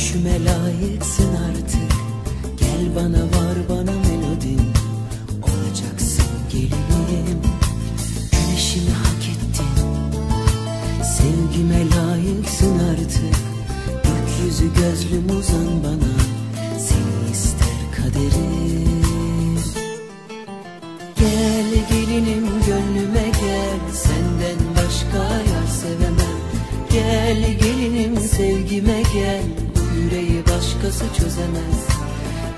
Gülüşüme layıksın artık. Gel bana var bana melodin. Olacaksın gelinim. Güneşimi hak ettin. Sevgime layıksın artık. Gökyüzü gözlüm uzan bana. Seni ister kaderim. Gel gelinim gönlüme gel. Senden başka yar sevemem. Gel gelinim sevgime gel. Bu yüreği başkası çözemez.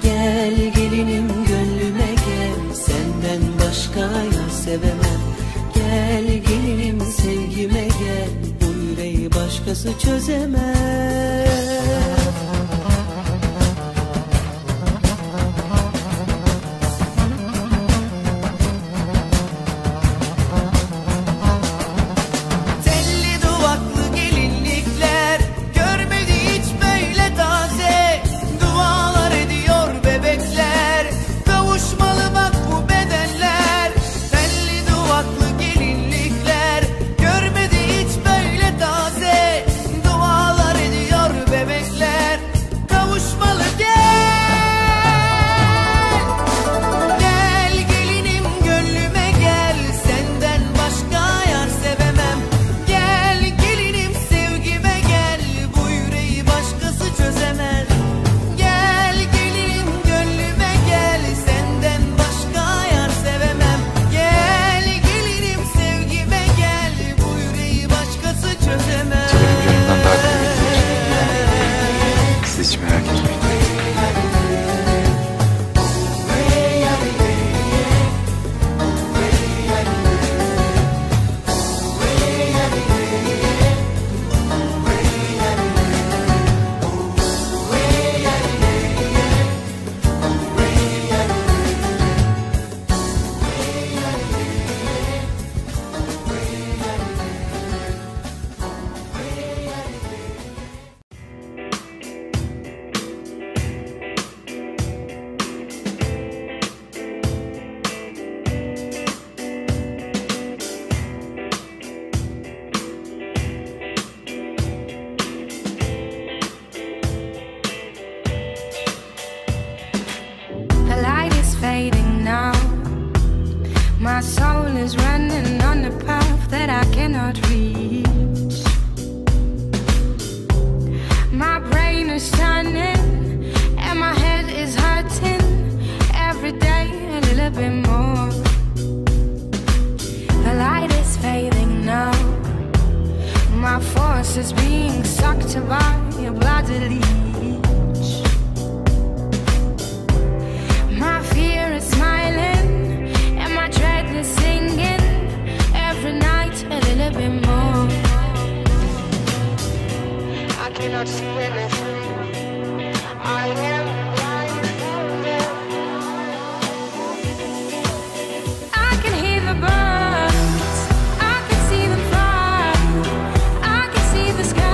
Gel gelinim gönlüme gel. Senden başka yar sevemem. Gel gelinim sevgime gel. Bu yüreği başkası çözemez. Hiç merak etmeyin. Fading now, my soul is running on a path that I cannot reach. My brain is turning and my head is hurting every day a little bit more. The light is fading now, my force is being sucked by a bloody leech. My fear is smiling and my dread is singing every night a little bit more. I cannot see anything. I am blind. I can hear the birds. I can see them fly. I can see the sky.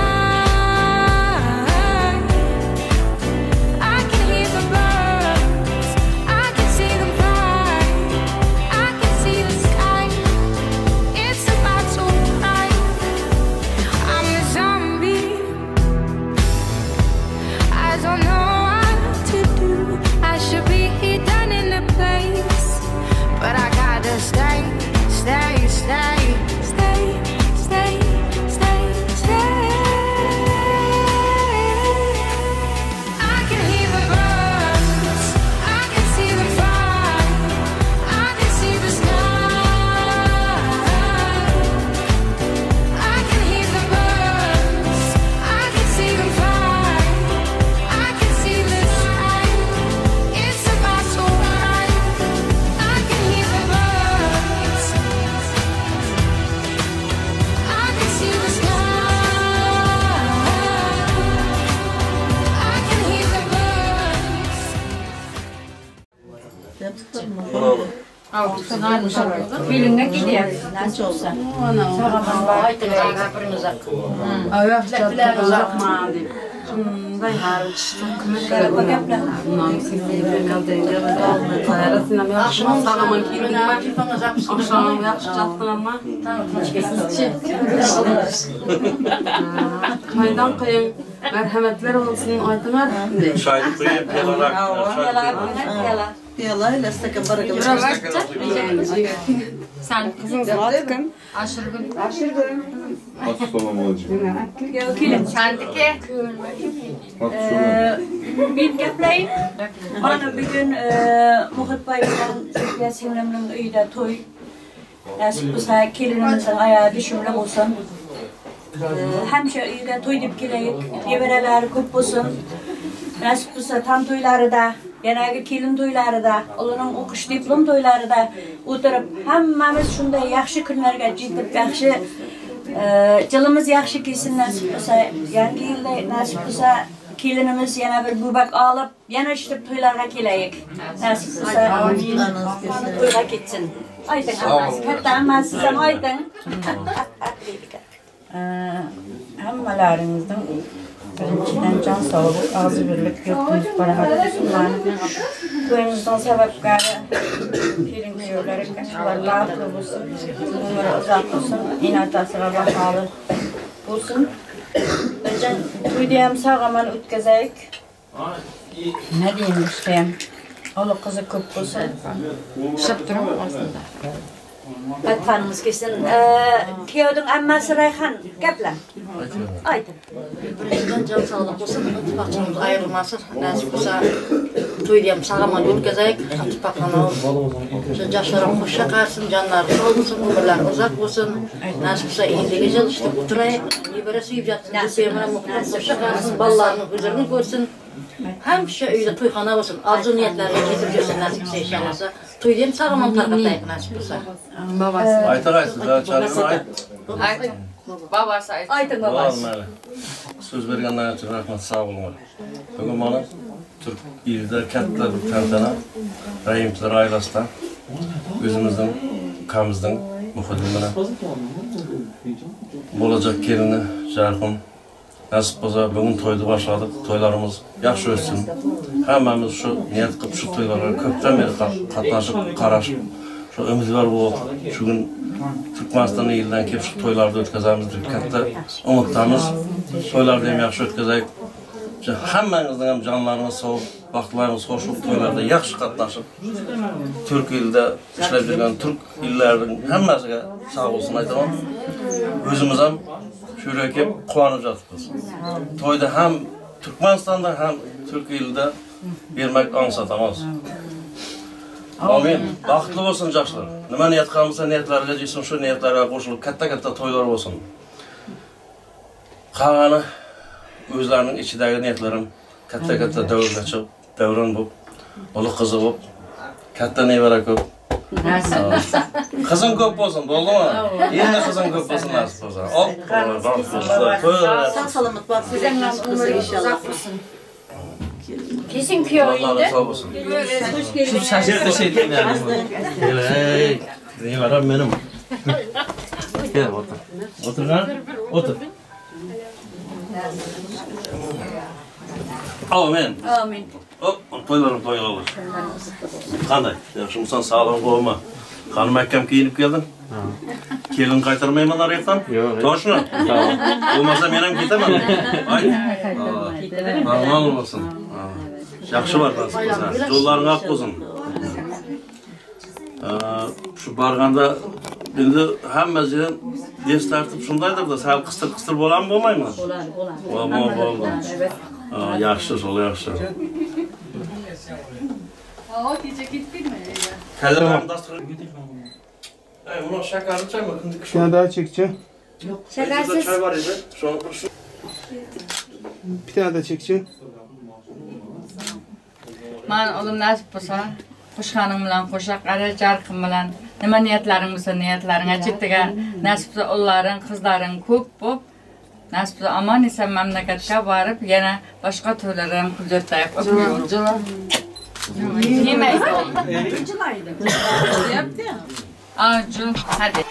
I can hear the birds. I can see them fly. I can see the sky. It's about to rise. I'm a zombie. I don't know what to do. I should be done in a place, but I gotta stay, stay, stay, stay, stay, stay, stay. I can hear the birds. I can see them fly. I can see the sky. I can hear the birds. I can see them fly. I can see the sky. It's about to rise. I can hear the birds. I can see the sky. I can hear the birds. Filmde gidiyor. Ayaklarına uzak mı? Bunday akşam sağlaman kiydim. Akşam yaxşı jattın ama. Qaydan qayın merhametler olsun aytılar. Şaylık koyup Yalayla stakan barakalı. Sen kızınız atkın. Aşırgın. Hafif babam olacak. Sendeki. Bir gepleyin. Ana bugün Muhit Bayram'dan Türkiye Sevimli'nin uyuda toy. Nasip olsa kelinimizin ayağı düşümlü olsun. Hemşe uyuda toy deyip geleyik. Yevereler köp olsun. Nasip olsa tam toyları da, genelde kelin toyları da, onların okuş diplom toyları da oturup hemmemiz şunday yaxşı günlerge cidip yaxşı Yılımız yaxşı kesin nasip olsa, yangi yılda nasip olsa kelinimiz yana bir bubak alıp yana işitip toylarga keleyik. Nasip olsa toyga gitsin. Aytın ammasi, katta ammasi sizem aytın. Hammalaringizdan birinchidan jon sog'lik, og'zi birlik, yurtimiz barobar bo'lsin. To'yimizdan sababkari kelin kuyovlari kasblar baxtli bo'lsin, umri uzoq bo'lsin, inatasiga baholi bo'lsin. Birjan to'yda ham sog'aman o'tkazaylik. Nima deymiz ham? Ola qizi ko'p bo'lsin. Şıp durun aslında. Aytganimiz kesin. Kuyovning ammasi Rayhan gaplar. Aytın. Birinchidan jon sog'lik bo'lsin, ittifoqchimiz ayrilmasin. Nasib bo'lsa to'yda ham sog'aman o'tkazaylik. Ittifoqdan shu yoshlarga xush qarsin, jonlari sog' bo'lsin, umrlari uzoq bo'lsin. Nasib bo'lsa 50 yil ishlab o'tiraylik. Nebara suyib yotsin, desa mana muhtar xush qarsin, bolalarning o'zini ko'rsin. Hemşe öyle toyxana olsun, arzu niyetlerine yetip жүрсün nasip olsa inşallah. Toyda ham sog'aman tarqataylik nasip bo'lsa. Babası. Aytagaysiz, çarını ayt. Aytın. Babası aytın. Aytın babası. Söz bergandan uchun rahmat, sağ olun. Bugun mana Türk ilida katta bir tantana Rahimovlar oilasidan o'zimizning ukamizning muhitli bilan bo'lajak kelini Jarqim nasib bo'lsa bugun to'yni boshladik. To'ylarimiz yaxshi o'tsin. Hammamiz shu niyat qilib shu to'ylarga ko'pdan beri qatnashib, qarashib, shu umidvor bo'lib, shu kun Turkmaniston yildan kelib shu to'ylarni o'tkazamiz deb katta umiddamiz. To'ylarni ham yaxshi o'tkazaylik. Hammangizning ham jonlarimiz sog', vaqtlarimiz xo'sh, to'ylarda yaxshi qatnashib, Turk yilda ishlab yurgan Turk illarining hammasiga sog' bo'lsin aytaman. O'zimiz ham shu yerga kelib quvonib yotibmiz. To'yda ham Turkmanistonda ham Turk yilida bermak onsatamiz. Amin. Baxtli bo'lsin yoshlar. Nima niyat qilsa niyatlarga yetsin, shu niyatlarga qo'shilib katta to'ylar bo'lsin. Qani o'zlarining ichidagi niyatlarim katta davrgacha davron bo'lib, o'g'il qizi bo'lib, katta nevara ko'p. Qizim ko'p bo'lsin, bo'ldimi? Endi qizim ko'p bo'lsin nasib bo'lsa. Sağ salamat var. Sizemle umri uzak olsun. Kesin kuyovuydu. Allah'a sağ olsun. Şu şaşırtı şey değil yani. Hey, nevara benim. Gel otur. Otur lan. Otur. Amin. Amin. Hop, toylarım toy olur. Qanday? Yaxshimisan, sağlam bo'lma. Qani mahkam kiyinib kelding? Kelin qaytarmayman orqadan? Yo'q. Toshni? Bo'lmasa men ham ketaman. Ay. Normal bo'lsin. Yaxshi bor nasib bo'lsa. Yo'llaring oq bo'lsin. Shu borganda endi hammasidan des tartib shundaydir-da, sal qistir bo'ladimi, bo'lmaymi? Bo'ladi. Yaxshi, sol yaxshi. Kecha ketdingmi? Kallam dastur. Ay, buni shakarli choymi? Şuna daha çekçe. Shakarsiz. Choy bor edi. Shu Bir tane daha çekçe. Men o'zim nasib bo'lsa, qo'shganim bilan qo'sha qara Jarqim bilan nima niyatlaring bo'lsa, niyatlaring achitiga nasib bo'lsa o'g'llaring, qizlaring ko'p bo'lib, nasib bo'lsa omon eson mamlakatga borib, yana boshqa to'ylarga ham hujjatlayib o'qiyman. Yemaydi. Arju, hadi.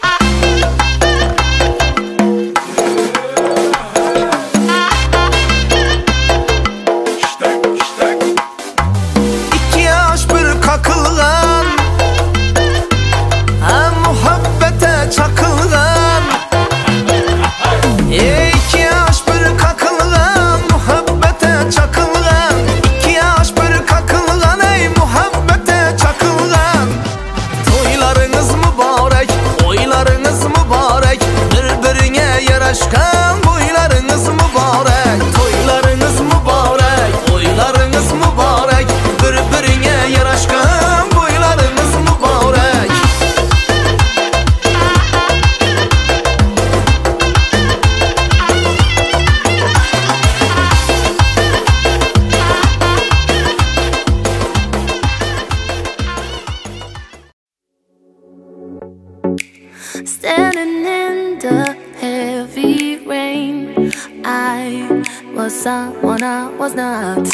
standing in the heavy rain. I was someone I was not.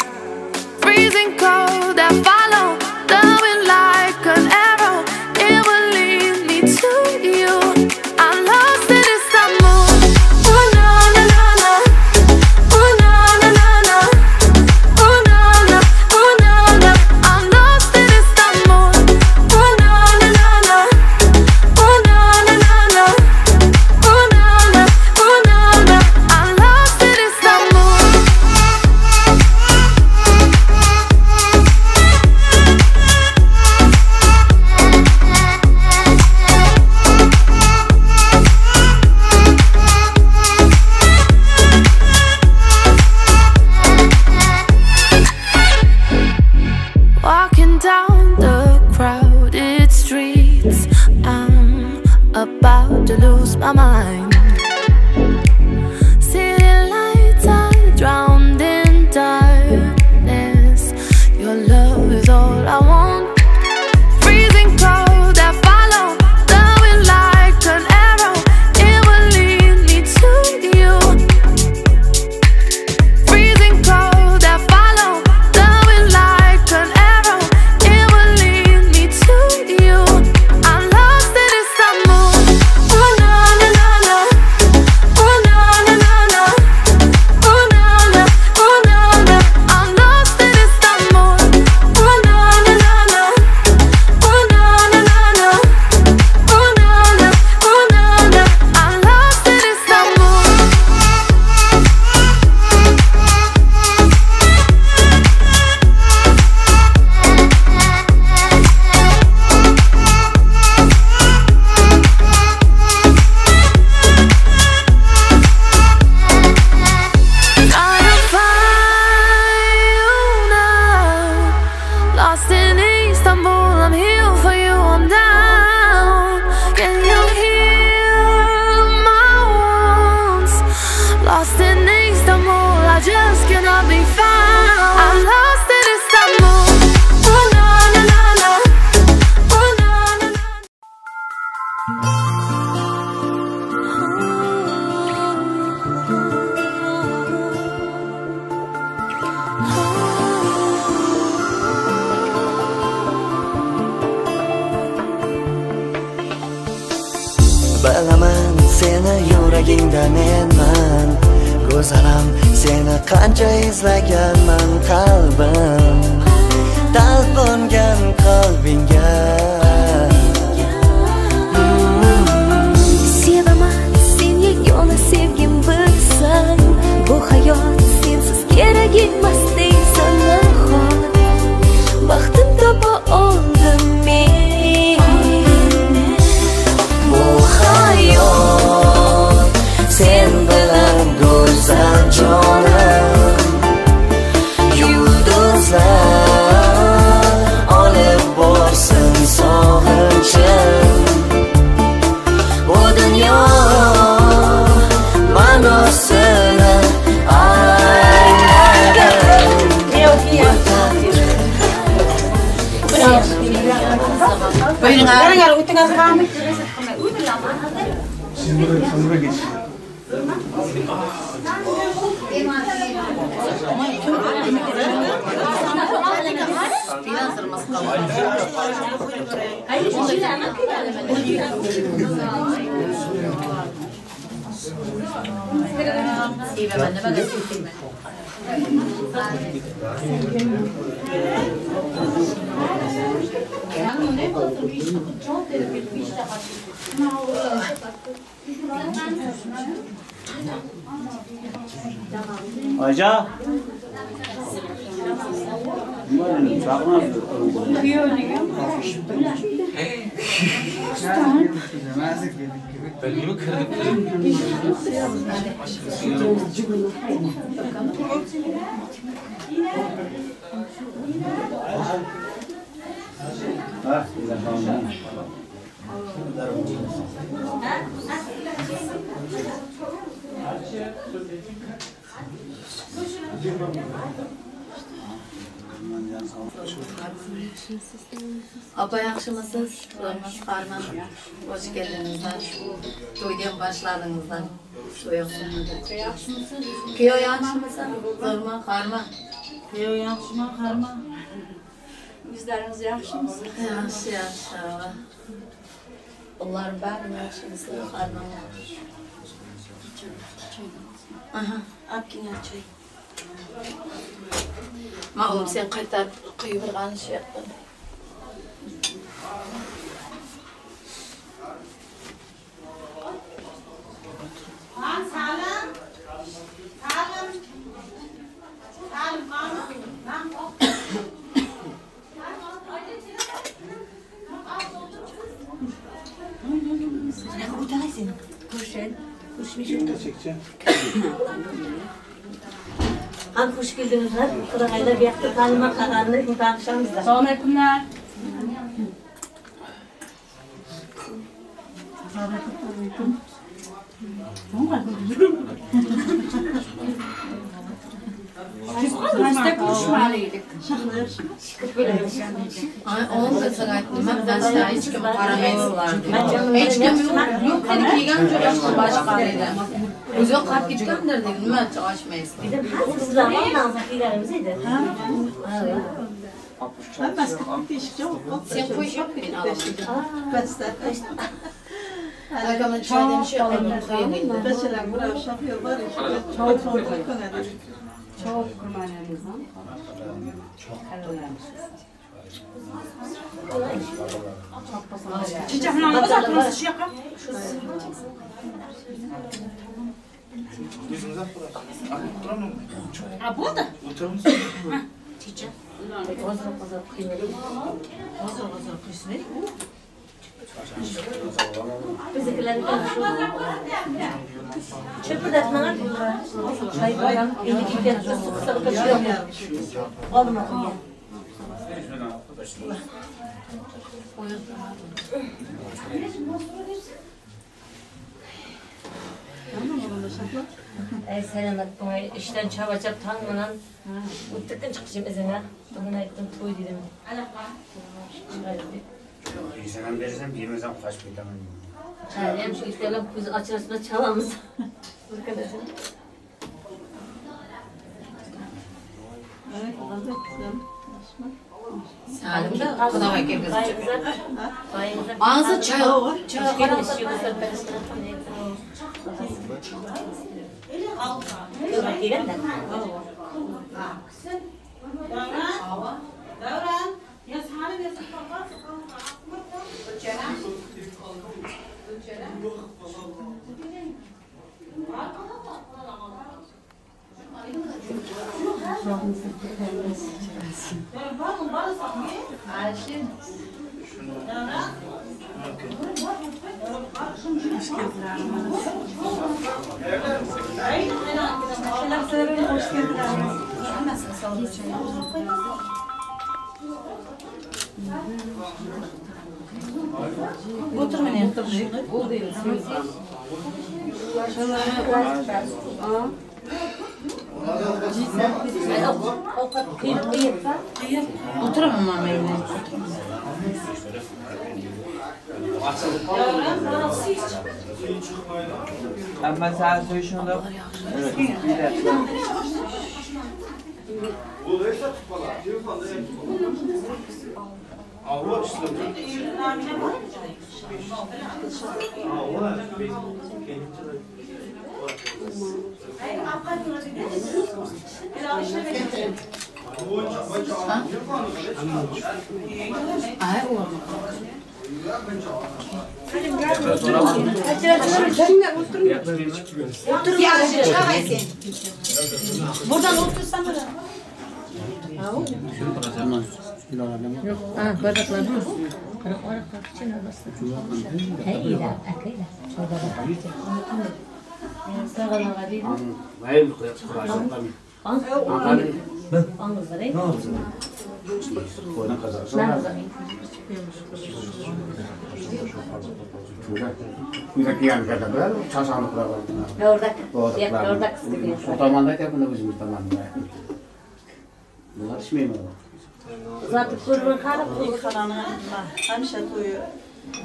Freezing cold, I follow the wind like an arrow. It will lead me to you. I'm lost in this moon. Oh na na na na. Oh na na na na. Oh na na. Oh na na. I'm lost in this moon. Oh na na na na. Oh na na na na. Oh na na. Oh na na. I'm lost in this moon. Walking down the crowded streets, I'm about to lose my mind. City lights are drowned in darkness. Your love is all I want. Freezing cold, I follow the wind like an arrow. It will lead me to you. Freezing cold, I follow the wind like an arrow. It will lead me to you. I'm lost in this moon. Oh na na na na. Oh na na na na. Oh na na. Oh na na. I'm lost in this moon. Oh na na na na. Oh na na na na. Oh na na. Oh na na. I'm lost in this moon. Trying to find you now. Lost in Istanbul, I'm here for you, I'm down. Can you heal my wounds? Lost in Istanbul, I just cannot be found. I'm lost in Istanbul. Oh na na na na. Oh na na na. Bilaman seni yuragingda menman. Go'zalam seni qancha izlaganman qalbim. Talpingan qalbingga. Sevaman sen yagona sevgim bilsan. Bu hayot sensiz kerak emas deysan nahot. Baxtim topa oldim men. Bu hayot sen bilan go'zal jonim. Yulduzlar olib borsin sog'inchim. Bu dunyo ma'nosini angladim. Ayca. Belimi kırdık. Apa yaxshimisiz? Qarman. Hoş geldinizler. To'ydan boshladingizlar. Shu yoqda. Yaxshimisiz? Kuyov yaxshimisiz? Zo'rmi, qarma? Kuyov yaxshimi, qarma? Bizlarınız yaxshimisiz? Yaxshi, yaxshi. Ular bari yaxshimisiz? Qarma. Aha, Apkinglar choy. Ma'lum sen qaytarib quydirgan shu yoqda. Ham hoş geldiniz. Kırağıyla bir yakta tanıma kanalını imtihanışamızda. Assalomu alaykumlar. Bizde konuşmalıydık. Ay, onu da sana aytdım. Ben size hiç kim qaramaydilar. Hiç kim yok dedi kelgan jo'rashni boshqa dedi. O'zi qolib ketgandir dedi. Nima ochmaysiz? Bizim her kızlarla nazaklarımız edi. Sen qo'yish yo'q men alohida. Agamın çaydan şey yapalım, koyayım. Çok kurmanlarımızdan. Çiçeklerini uzatırız şu yaka. Ha bu da. Çiçek. Hazır kıymetli. Hazır kıymetli. Bizimkiler çöpürdatmalar. Çay koyan, elini gidiyor, sıkı kaçıyor. Oğlum akıllı. Selamet bana işten çabacak tanımından uttuktan çıkışım izine. Bugün ayıttım toy dedim. Selam verirsem girmesem kaç bir tamam. Hem şu işlerle kız açırasına çalamız. Arkadaşım. Salim de Xudoga kelgizib. Bayınıza. Ağzı çay. Çay gelmiş yoksa Davran, ya sana ne sıkıntı? Oturmayın. Bu değil. Oturamam ama evine. Ben sana söyleyeyim da. Evet. Buradan otursan da. Yok, bardaklar mı? Bardaklar için arası. Hey, ila, akıyla. Sağına değil. Hayır, kıraçlardan. Anızlar, hey. Koyuna kazarsın. Ben kazanayım. Buradaki yan kadar çaşanı kuralar. Orada kısıtlı. O tamandaki bunu bizim tamamda. Bunlar işmeyim ama. Uzatıp görür kalır. İlk kalanı hemşe toyu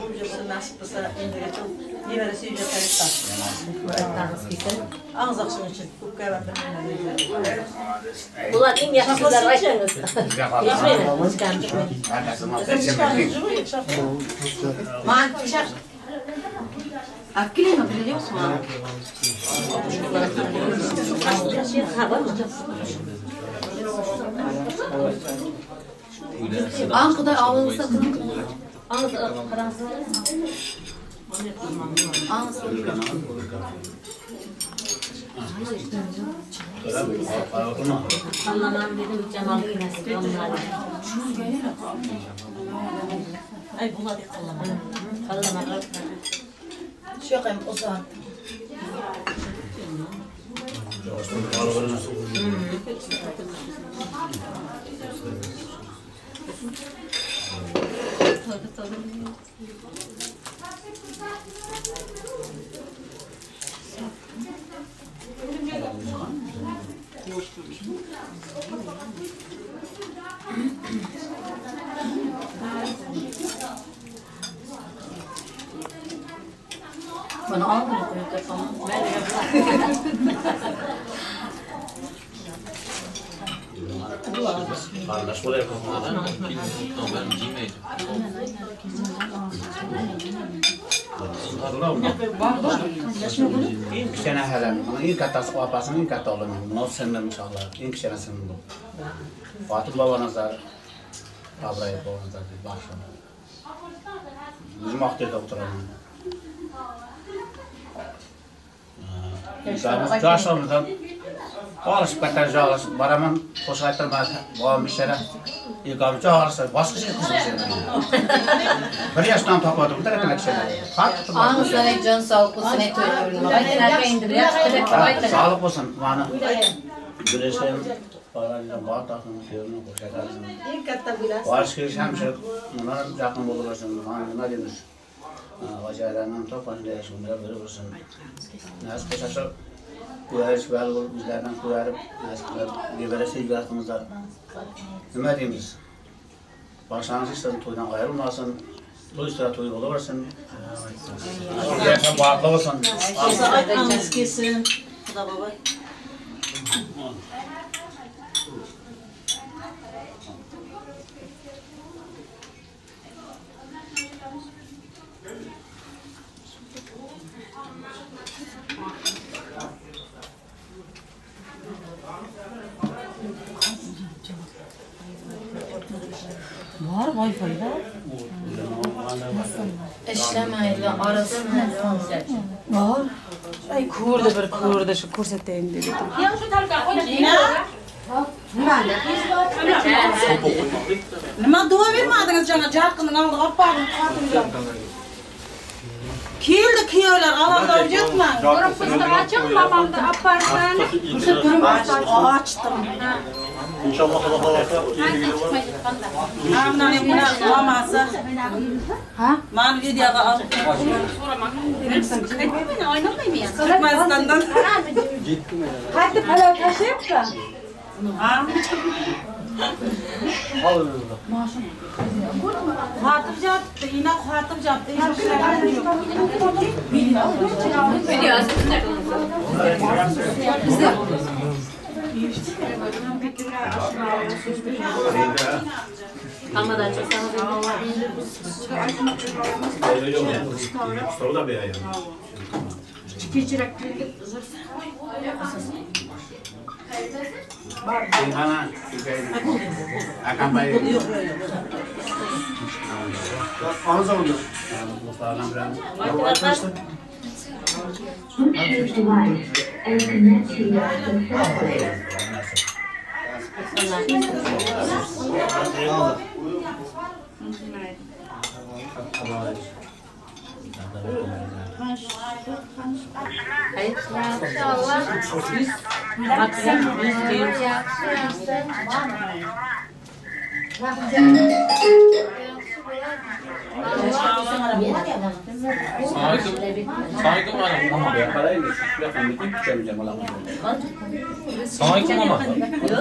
buluşursa nasip olsa indi geçin. Niveresi yüce tariftar. Ağız akşam için bu kadar Bunlar en yaşlılar açınız. Akıllı mı biliyor musun? Ankara'da avlanırsa Anlamam dedim Cemal'ı nasip onlar. Ay bunlar yıkılamam. Şu yakayım o zaman. Bana aldım o telefonu. Kardeş buraya koymadan. İlk sene helen, ilk atası papasının ilk atı oğlum. Nasıl senden inşallah, ilk sene senin bu. Fatih babanızlar, Abraham babanızlar başladı. Bizim aktivite oturalım. Yaşlarımızdan Ağırış beter ağırış, baraman hoş aytırmaz, babam bir şere ilk abi ağırış, başka şey kızım bir yaştan topladım, da etmek şeyler. Ağızlara can sağlık olsun, et öyle. Sağlık olsun, bana güreşlerim, parayla bağ takımı, kıyırını, koşakarızını. Ağırış kiriş hemşire, bunlar yakın bulursun, bana demiş. Vacaylarından toplanınca yaşamlara böyle olsun. Nasıl koşaşır, kuyarış böyle olup bizlerden kuyarıp, nasıl gebere sevgi hakkımızda ümidimiz. Başlangıç istedim toydan ayrılmasın, toy üstüne toy olursun. Yaşam bağlı olsun. Aytmanız kesin. Kuda baba. Var Wi-Fi'da. İşlemeyle arasında Var. Ay kurda şu ko'rsatayın dedim. Ya şu tarafta koy. Nima duo bermadingiz jana jarqinin oldiga olib bordim keldi kuyovlar alamda yetma. Qo'rqmasdan oching, mamamni olib borsin. Açtım. İnşallah Allah olmasa. Ha? Man videoga al. Çıkmasından. Qaytib palov tashlayapti. Ha? Xatib jatdi, ina xatib jatdi. Kalmadan çıksanız Soruda bir ayağım. Bana akan bayar. Anız oldu. Muhtardan biraz.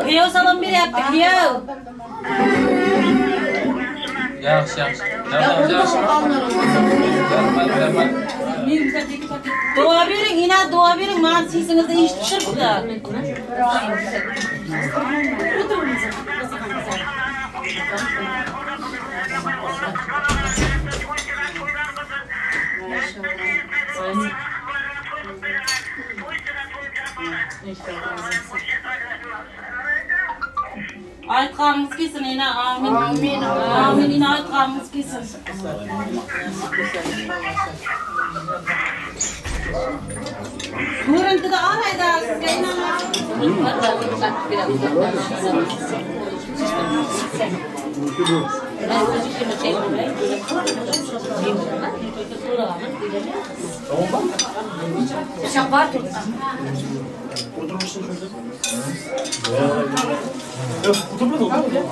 Kıyov salon bir yaptık kıyov. Yaxshi. Dua bering, ina dua bering. Men sesingizni eshitishibdi. Aytqanimiz kelsin, ina. Amin. Amin. Amin. Ina aytqanimiz kelsin. Görüntüde arayda sizga ina. Şabar tutsan.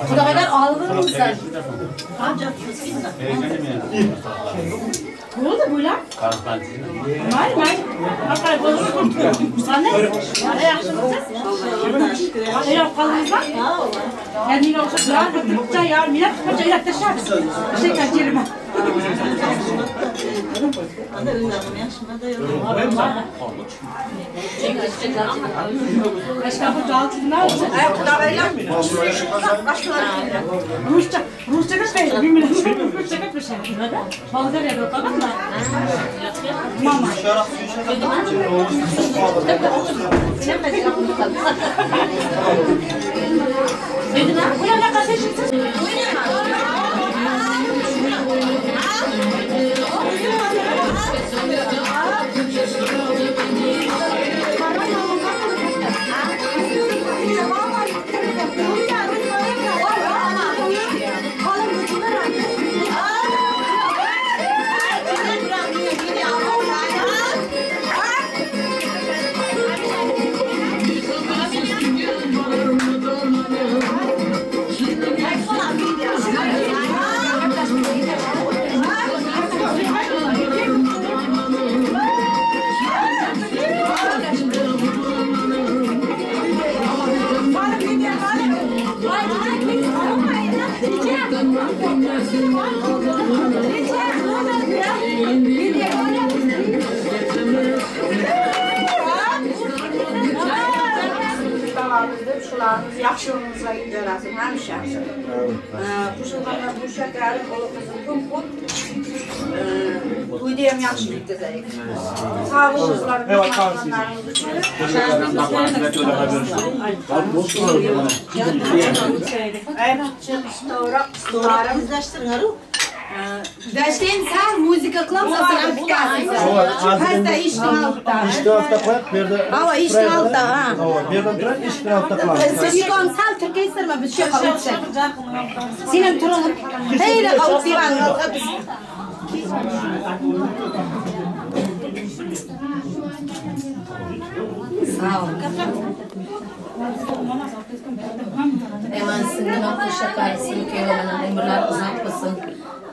Kudalar algın mısın? Ne oldu bu lan? Hayır. Bakar bozuldu. Anne. Ne yapıyorsunuz? Ne yapalım lan? Yani ne olacak? Ya bitirce ya millet kaça yaklaşar. Şey kaçırma. Anne ünlem yaşmadı yok. Başka bu dağıtımlar mı? Ayakta veriyor mu? Rusça kaçmayın. Bilmiyorum. Rusça kaçmayın. Bazıları yapıyor. Bakın mı? Mama. Bu ne kadar seçimsiz? Şularımız yaxşılığımıza görəsin, həmişə. Quşunlarla bu şəkərin olubuzun tüm Uydayam yaxşı gidəcəyik. Sağ olunuzlar, qanlarınızı Bizləşdirin, Dəşləyin sən muzika klamsasın aplikasın. Hətta işin altda. İşin altda koyup bir de... Hava işin altda, ha. Bir de duran işin altda klamsasın. Yıkan sal Türkiye istirme biz şey kavup çek. Senin turun heyle kavup divan. Sağ ol. Eman singina kuşa karısını köylemenen ömürler uzak olsun.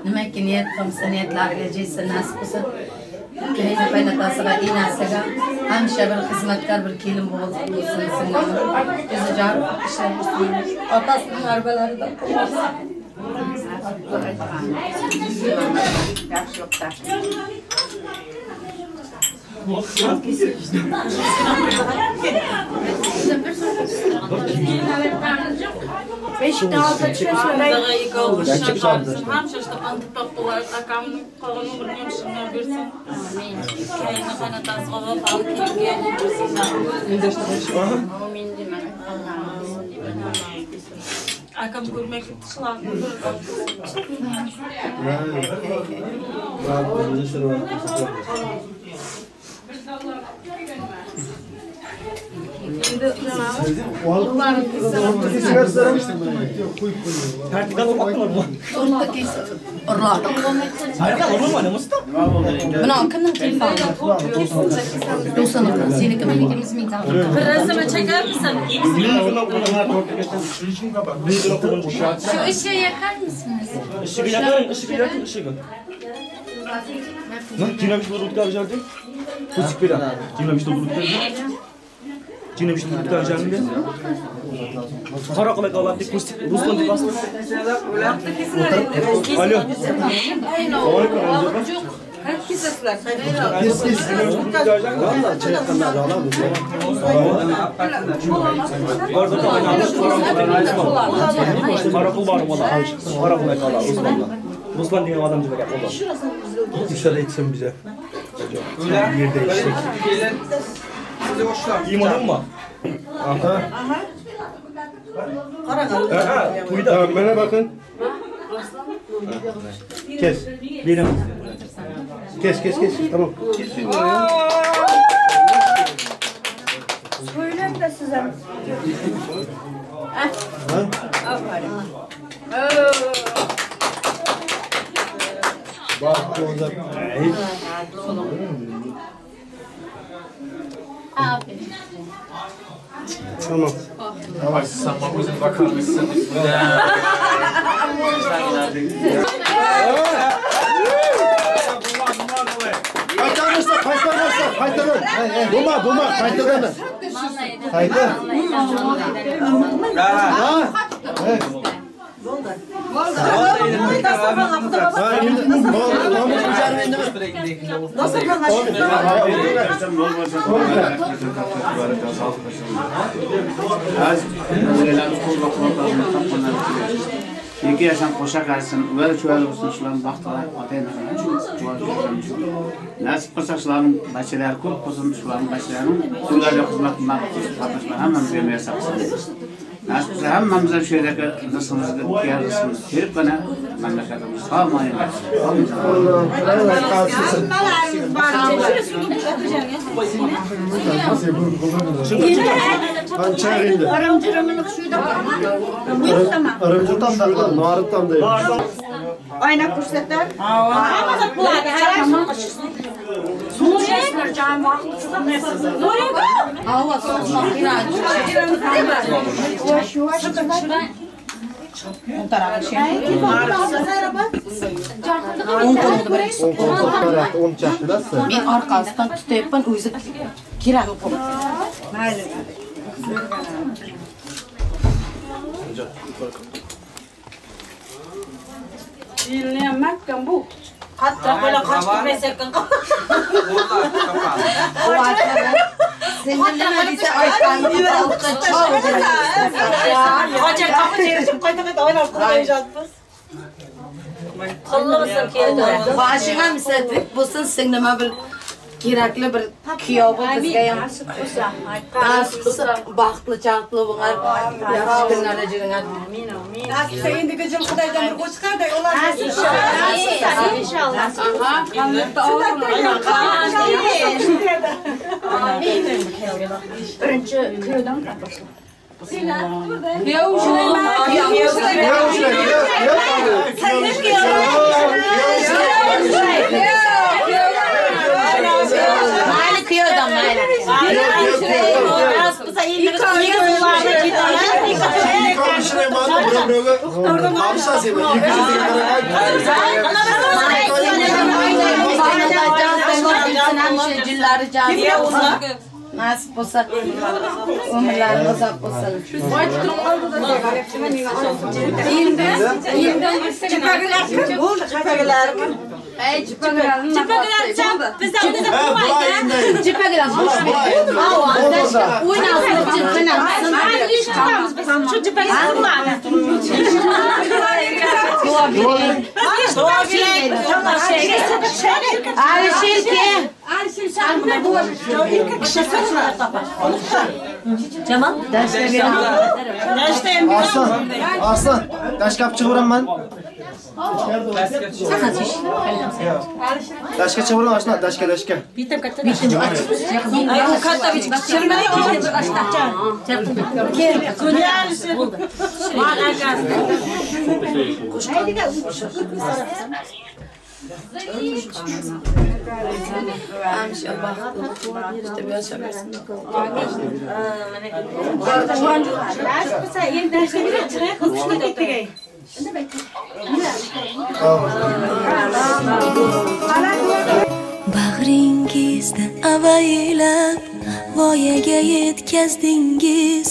Demek ki niyet kılmışsa niyetler geleceğiyse nasip olsun. Köyüne paylatasıga inasıga hemşe bir hizmetkar bir kilim olsun singina. Bizi carıp işler olsun. Atasının arbeleri de olsun. Yaxşılıkta. Beşikte altı çıkıyorsun. Akam görmek dışlar. Buna kimden telefon? Dostum, seni kimin ikimiz mi tanıyor? Bir resme çeker misin? Şu ışığı yakar mısınız? Işığı yakın, ışığı yakın, ışığı. Lan dinlemiş bu rutgar geldi. Küçük bir an. Dinlemiş bu rutgar geldi. Cine bir şey tutar canım diye. Karakol kalat diye kustik Ruslan diye bastı. Alo. Karakol var mı? Karakol kalat Ruslan'da. Ruslan diye adam gibi yapalım. Müsaade etsin bize. Yerde işte. İmanın mı? Aha. Kuyuda. Bana bakın. Kes. Benim. Kes. Tamam. Söyleyeyim de size. Bak orada. Tamam. Yavaş sen babamızın bakar mısın? Kaytarın. Buma, kaytarın. Kaytar. Iki yaşam koşa karşısın, böyle çuval olsun, şuların baktılar, atayın nasip kılsak şuların başçıları көп olsun, şuların başçılarının Suriye'de hizmetinde katlaşmalar hemen vermeye sapsın. Nasip kılsak hemmemize bir şeydeki rızkımızı kıyarlısın, verip bana memleketimiz sağlamayın. Arımcıktan da, Narıktan da. Ayna kursatlar. Ama bu arada her zaman Suriye'ler can vakti. Suriye bak. Hava soğuk biraz. On tarafa şey. On çaktılarsa. Men arkasından tutayapman, o'zi kerak bo'ladi. Mayli. Yilni makkan bu. Hatta böyle kaçtı mesekkan. Senin nima desa aytgan altta chol. Hoca kapı çevirip koyduğunda oynab qo'yishapmiz. Qo'limizni keldi. Boshingga misatlik bo'lsin, sen nima bir kerakli bir kuyov bizga ham. Nasib qilsa baxtli chaqli bo'lgan, yaxshi kunlarda jiringan. Nasib endigi yil Xudodan bir qo'shiqday ular. İnşallah. Aha, qanday Birinchi kuyovdan topashdi. Kuyov mayli kuyovdan mayli. Nasip olsa ömürler uzak olsun. Cemal? Aslan, taş kapçı vuran ben. Taşka çavuran aslan, taşka. Bitim katta bitim. Ay o katta bitim. Çırmaya oldu başta. Buldu. Bag'ringizdan avaylab voyaga yetkazdingiz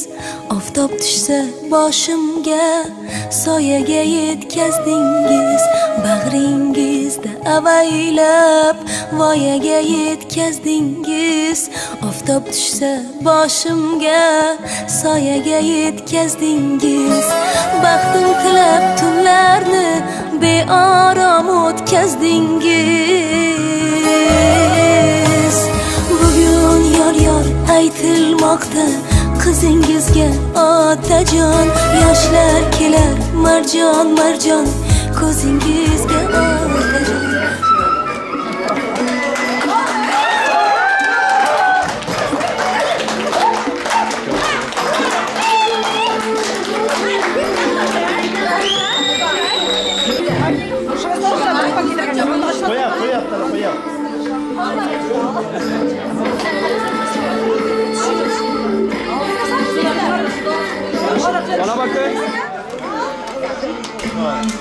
oftob tushsa boshimga soyaga yetkazdingiz bag'ringizda avaylab voyaga yetkazdingiz oftob tushsa boshimga soyaga yetkazdingiz baxtim tilab tunlarni beorom o'tkazdingiz bugun yor aytilmoqda qizingizga otajon yoshlar kelar marjon ko'zingizga otajon Bana bakın. Thank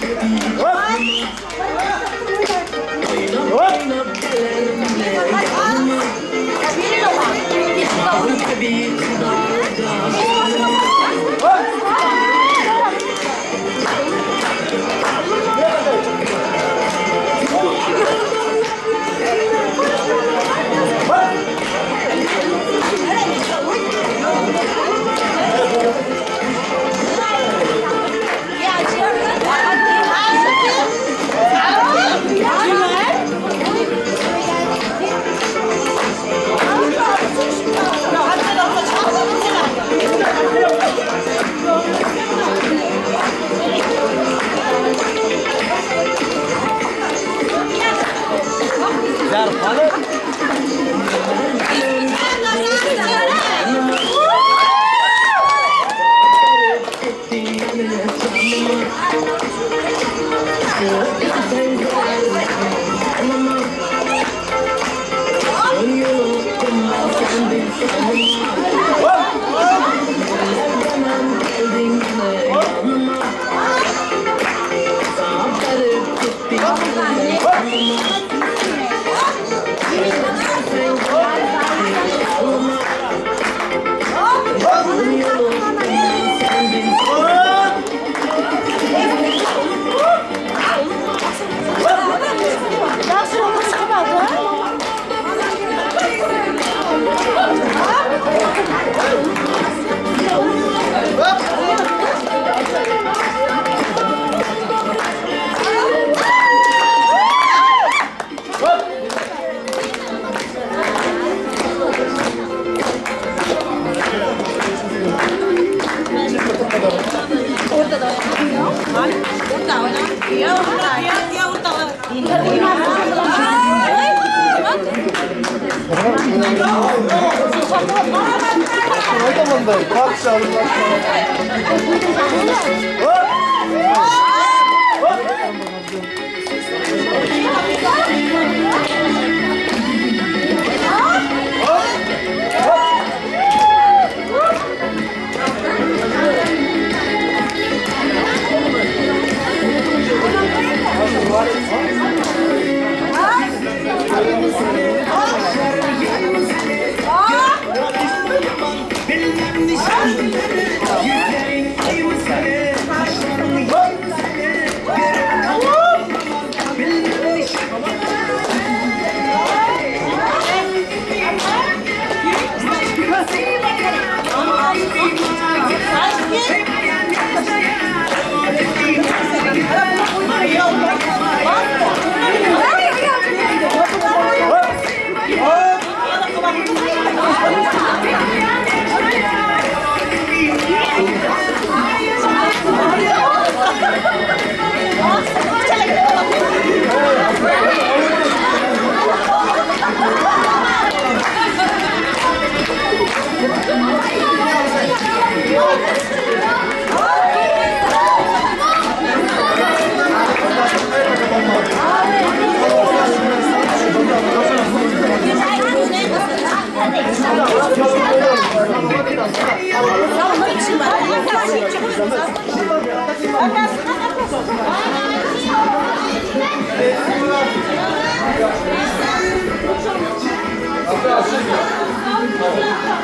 you.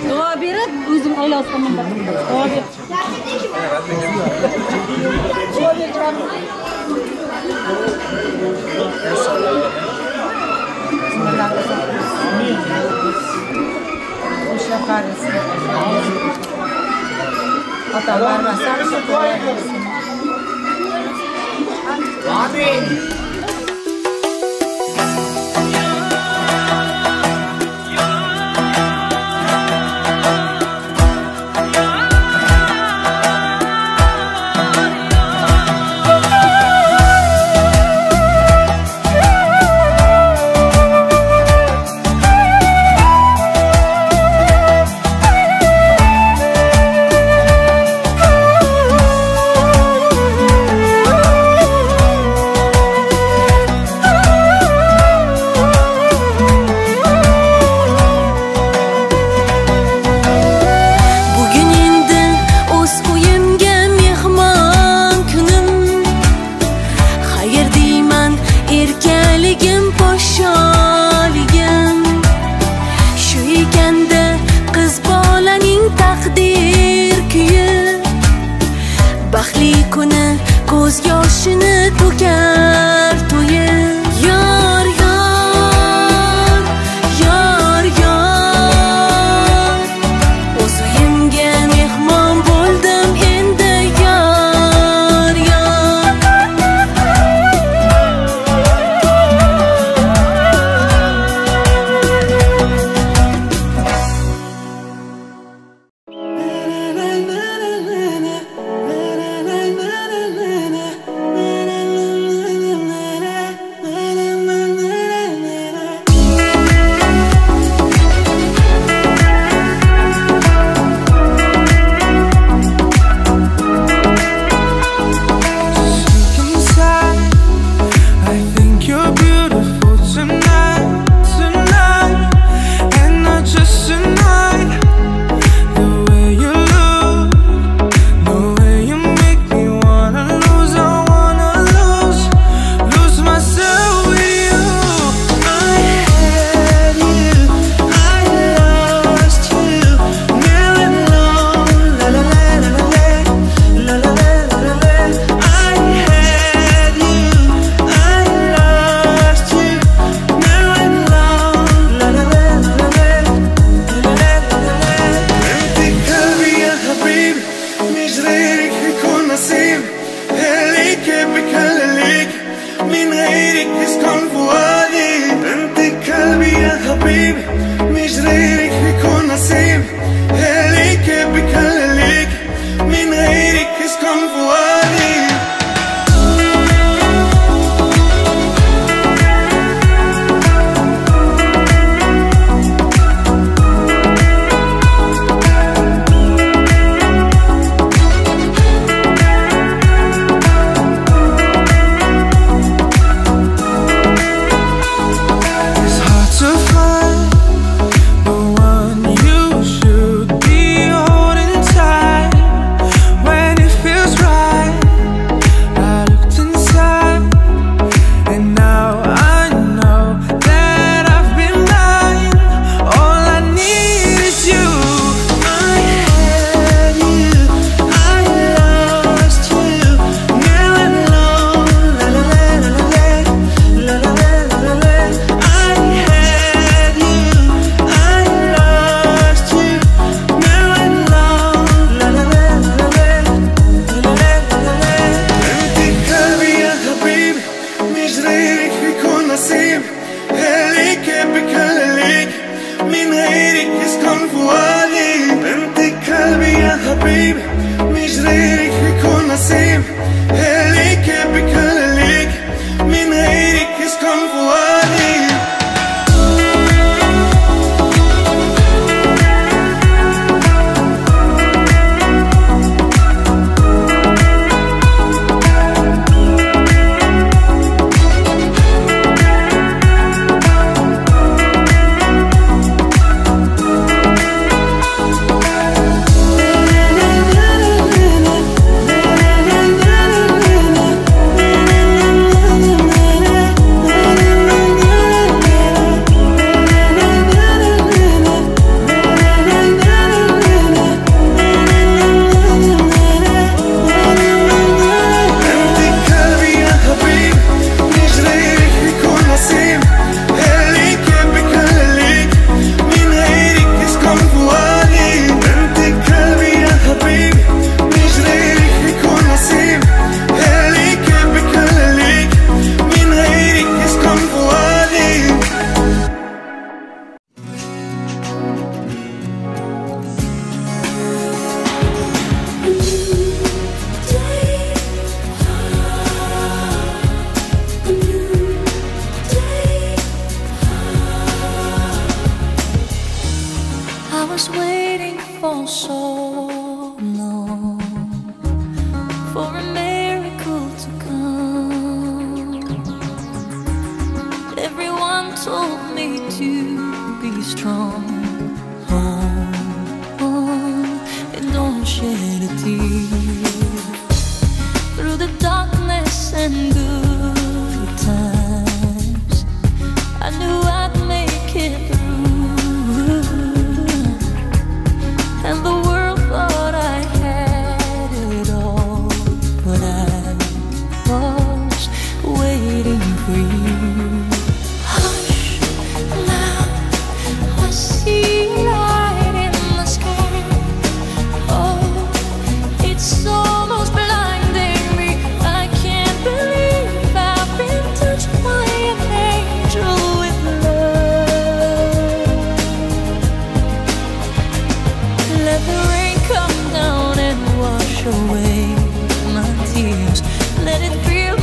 Dua berib, o'zim oilasini mindirdim. Dua berib. O'sha qarisi. Ota barmasa, Amin. strong. Hold on and don't shed a tear. Through the darkness and good times, I knew I'd make it through. And the world thought I had it all, but I was waiting for you. Hush, now I see light in the sky. Oh, it's almost blinding me. I can't believe I've been touched by an angel with love. Let the rain come down and wash away my tears. Let it feel